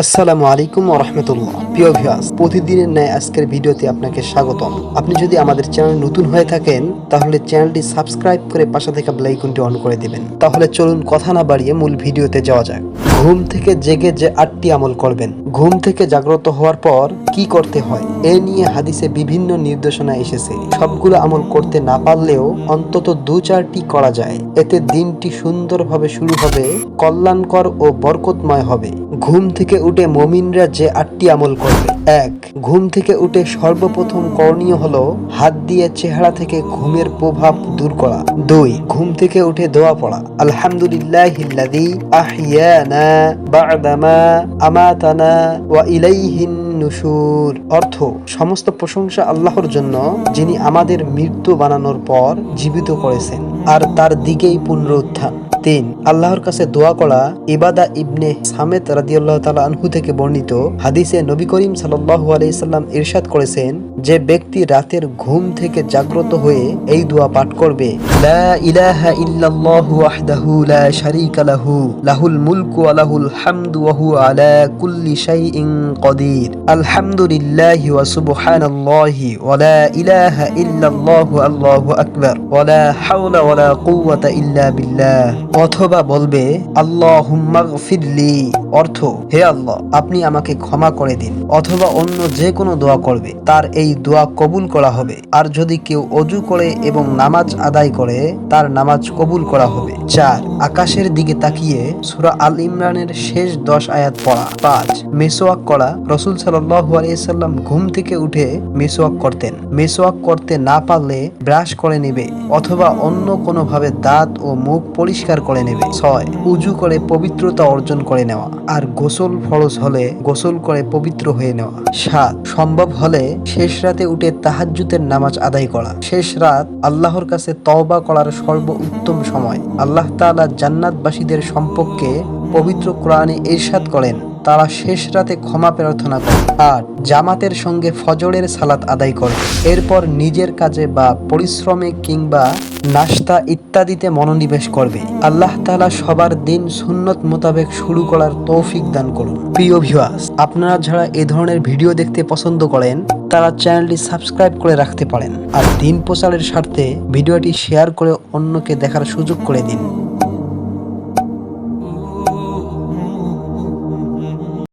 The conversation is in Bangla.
আসসালামু আলাইকুম ওয়া রাহমাতুল্লাহ। প্রিয় ভিউয়ার্স, প্রতিদিনের ন্যায় আজকের ভিডিওতে আপনাকে স্বাগতম। আপনি যদি আমাদের চ্যানেল নতুন হয়ে থাকেন তাহলে চ্যানেলটি সাবস্ক্রাইব করে পাশে থাকা বেল আইকনটি অন করে দিবেন। তাহলে চলুন কথা না বাড়িয়ে মূল ভিডিওতে যাওয়া যাক। ঘুম থেকে জেগে যে 8টি আমল করবেন। ঘুম থেকে জাগ্রত হওয়ার পর কি করতে হয় এ নিয়ে হাদিসে বিভিন্ন নির্দেশনা এসেছে। সবগুলো আমল করতে না পারলেও অন্তত 2-4টি করা যায়। এতে দিনটি সুন্দরভাবে শুরু হবে, কল্যাণকর ও বরকতময় হবে। ঘুম থেকে উঠে মুমিনরা যে 8টি আমল করবে। 1. ঘুম থেকে উঠে সর্বপ্রথম করণীয় হলো হাত দিয়ে চেহারা থেকে ঘুমের প্রভাব দূর করা। 2. ঘুম থেকে উঠে দোয়া পড়া। আলহামদুলিল্লাহিল্লাযী আহইয়ানা বা'দামা আমাতানা ওয়া ইলাইহিন নুশুর। অর্থ, সমস্ত প্রশংসা আল্লাহর জন্য যিনি আমাদের মৃত্যু বানানোর পর জীবিত করেছেন আর তার দিকেই পুনরুত্থান। 3. আল্লাহর কাছে দোয়া করা। ইবাদা ইবনে সামেত রাদিয়াল্লাহু তাআলা আনহু থেকে বর্ণিত হাদিসে নবী করিম সাল্লাল্লাহু আলাইহি সাল্লাম ইরশাদ করেছেন, যে ব্যক্তি রাতের ঘুম থেকে জাগ্রত হয়ে এই দোয়া পাঠ করবে, লা ইলাহা ইল্লাল্লাহু ওয়াহদাহু লা শারীকা লাহু লাহুল মুলকু ওয়া লাহুল হামদু ওয়া হুয়া আলা কুল্লি শাইইন কাদির, আলহামদুলিল্লাহি ওয়া সুবহানাল্লাহি ওয়া লা ইলাহা ইল্লাল্লাহু আল্লাহু আকবার ওয়া লা হাওলা ওয়া লা কুওয়াতা ইল্লা বিল্লাহ। অথবা বলবে আল্লাহুম্মাগফিরলি, অর্থ, হে আল্লাহ আপনি আমাকে ক্ষমা করে দিন। অথবা অন্য যে কোনো দোয়া করবে, তার এই দোয়া কবুল করা হবে। আর যদি কেউ অজু করে এবং নামাজ আদায় করে, তার নামাজ কবুল করা হবে। 4. আকাশের দিকে তাকিয়ে সূরা আল ইমরানের শেষ 10 আয়াত পড়া। 5. মিসওয়াক করা। রাসূল সাল্লাল্লাহু আলাইহি সাল্লাম ঘুম থেকে উঠে মিসওয়াক করতেন। মিসওয়াক করতে না পারলে ব্রাশ করে নেবে অথবা অন্য কোনোভাবে দাঁত ও মুখ পরিষ্কার করে নেবে। 6. উজু করে পবিত্রতা অর্জন করে নেওয়া আর গোসল ফরজ হলে গোসল করে পবিত্র হয়ে নেওয়া। 7. সম্ভব হলে শেষ রাতে উঠে তাহাজ্জুদের নামাজ আদায় করা। শেষ রাত আল্লাহর কাছে তওবা করার সর্বোত্তম সময়। আল্লাহ তাআলা জান্নাতবাসীদের সম্পর্কে পবিত্র কোরআনে ইরশাদ করেন, তারা শেষ রাতে ক্ষমা প্রার্থনা করে। 8. জামাতের সঙ্গে ফজরের সালাত আদায় করে। এরপর নিজের কাজে বা পরিশ্রমে কিংবা নাস্তা ইত্যাদিতে মনোনিবেশ করবে। আল্লাহ তাআলা সবার দিন সুন্নত মোতাবেক শুরু করার তৌফিক দান করুন। প্রিয় ভিউয়ার্স, আপনারা যারা এ ধরনের ভিডিও দেখতে পছন্দ করেন তারা চ্যানেলটি সাবস্ক্রাইব করে রাখতে পারেন আর দিন প্রচারের স্বার্থে ভিডিওটি শেয়ার করে অন্যকে দেখার সুযোগ করে দিন।